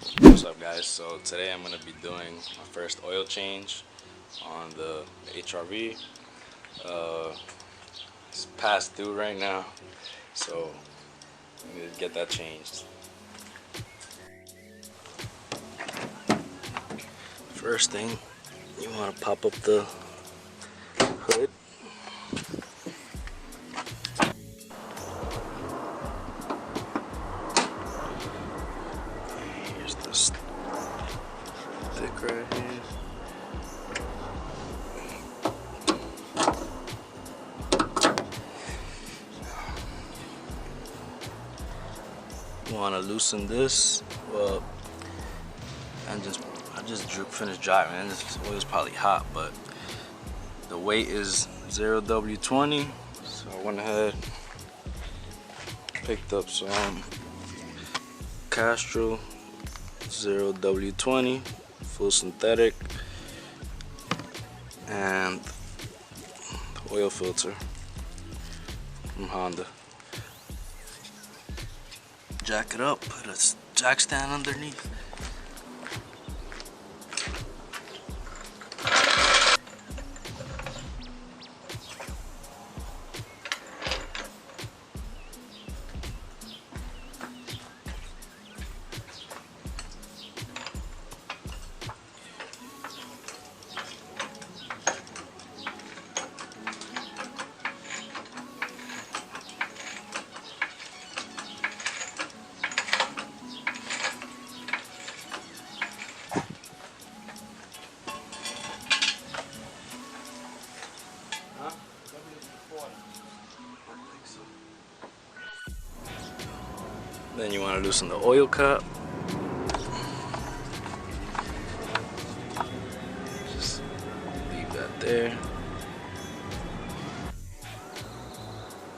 What's up, guys? So today I'm going to be doing my first oil change on the HRV. It's past due right now, so I need to get that changed. First thing, you want to pop up the hood. Here's the stick right here. You want to loosen this. Well, I just finished driving, and this oil's probably hot, but the weight is 0W20, so I went ahead, picked up some Castrol 0W20 full synthetic and the oil filter from Honda. Jack it up, put a jack stand underneath. Then you want to loosen the oil cap. Just leave that there.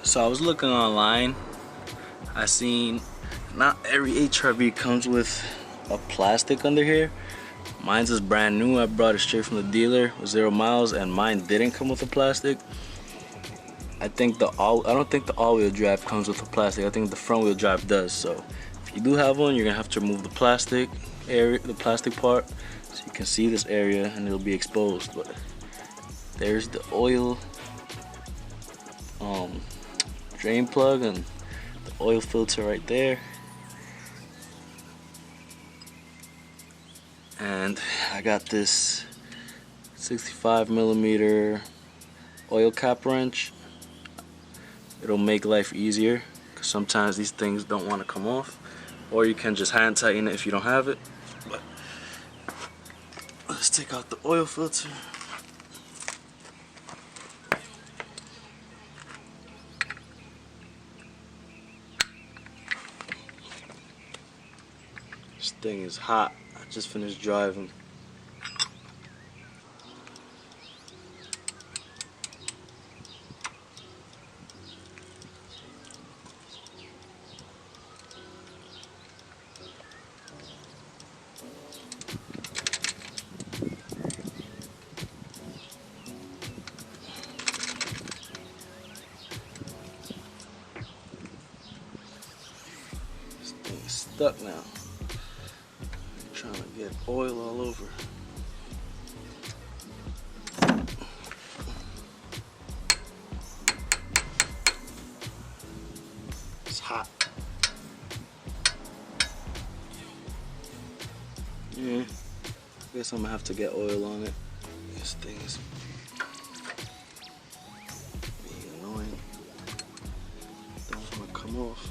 So I was looking online. I seen not every HRV comes with a plastic under here. Mine's is brand new. I brought it straight from the dealer with 0 miles, and mine didn't come with a plastic. I don't think the all-wheel drive comes with a plastic. I think the front-wheel drive does. So if you do have one, you're gonna have to remove the plastic area, the plastic part, so you can see this area and it'll be exposed. But there's the oil drain plug and the oil filter right there. And I got this 65mm oil cap wrench. It'll make life easier because sometimes these things don't want to come off, or you can just hand tighten it if you don't have it. But let's take out the oil filter. This thing is hot. I just finished driving. Stuck now. I'm trying to get oil all over. It's hot. Yeah, I guess I'm gonna have to get oil on it. This thing is being annoying. Don't want to come off.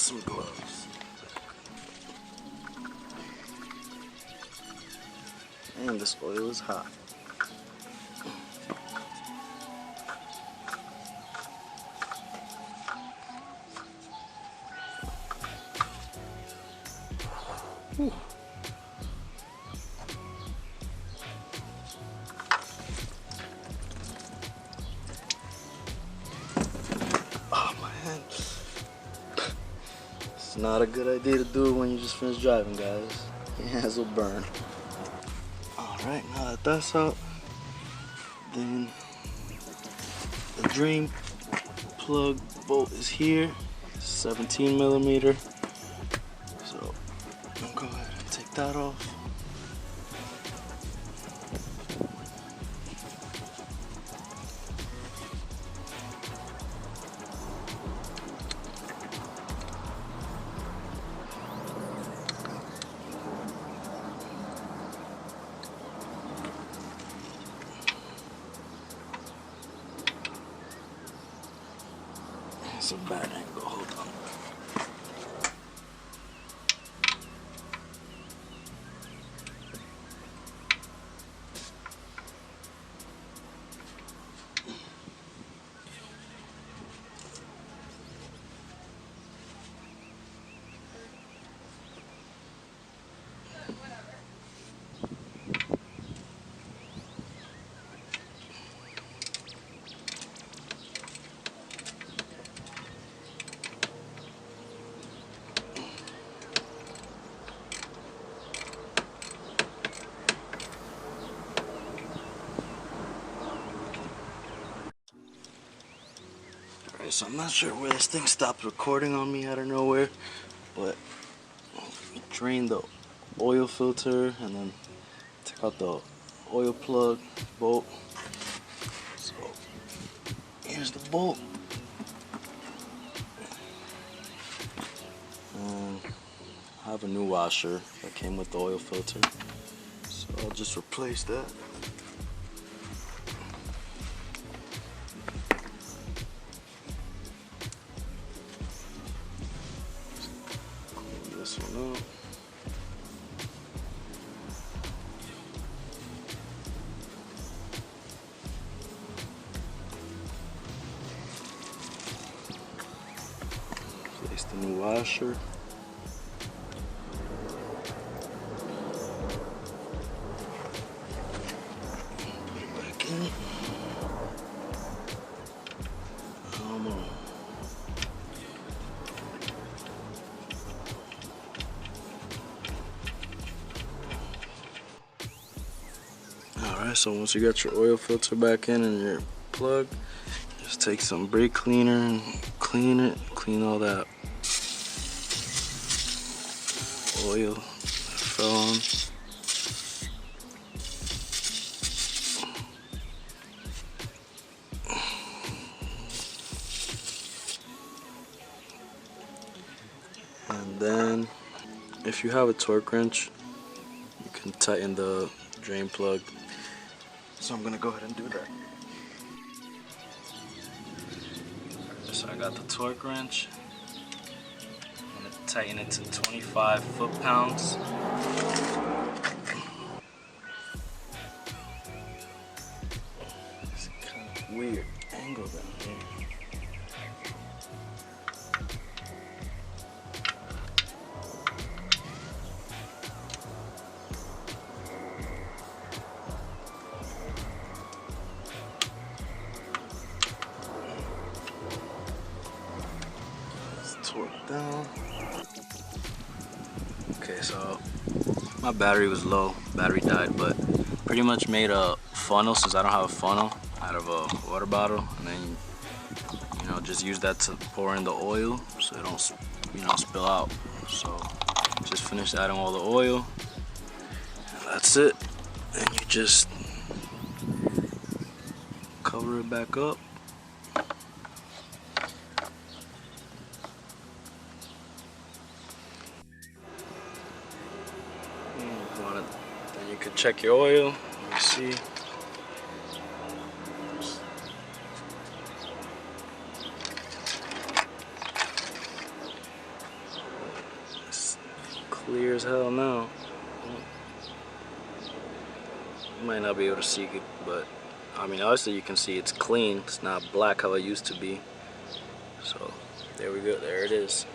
some gloves. And this oil is hot. Whew. Oh man, it's not a good idea to do it when you just finished driving, guys. Your hands will burn. Alright, now that that's out, then the drain plug bolt is here, 17 millimeter. So I'm gonna go ahead and take that off. It's a bad angle, hold on. Alright, so I'm not sure where this thing stopped recording on me out of nowhere, but drain the oil filter and then take out the oil plug bolt. So here's the bolt. And I have a new washer that came with the oil filter, so I'll just replace that. Clean this one up. Place the new washer. Put it back in. Come on. Alright, so once you got your oil filter back in and your plug, just take some brake cleaner and clean it. Clean all that oil that fell on. And then if you have a torque wrench, you can tighten the drain plug. So I'm gonna go ahead and do that. So I got the torque wrench. I'm gonna tighten it to 25 foot-pounds. It's kind of weird angle down here. Torque down. Okay, so my battery was low, battery died, but pretty much made a funnel since I don't have a funnel out of a water bottle, and then just use that to pour in the oil so it don't spill out. So just finish adding all the oil, and that's it. And you just cover it back up. Then you could check your oil. Let me see. clear as hell now. You might not be able to see it, but I mean, obviously you can see it's clean. It's not black how it used to be. So there we go. There it is.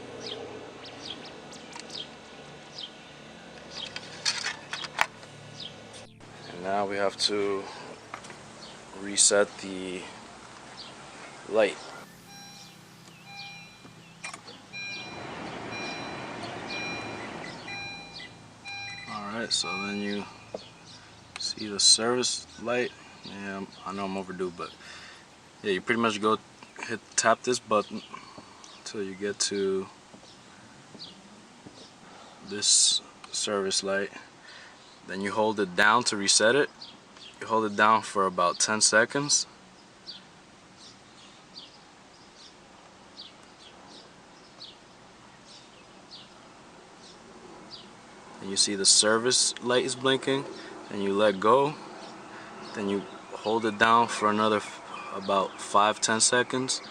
And now we have to reset the light. Alright, so then you see the service light. Yeah, I know I'm overdue, but yeah, you pretty much go tap this button until you get to this service light. Then you hold it down to reset it. You hold it down for about 10 seconds. And you see the service light is blinking. And you let go. Then you hold it down for another about 5-10 seconds.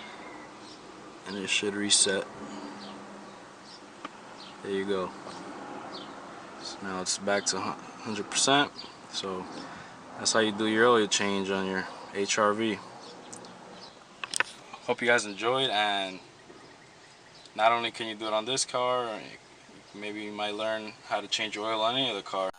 And it should reset. There you go. So now it's back to 100%. So that's how you do your oil change on your HRV. Hope you guys enjoyed, and not only can you do it on this car, maybe you might learn how to change your oil on any other car.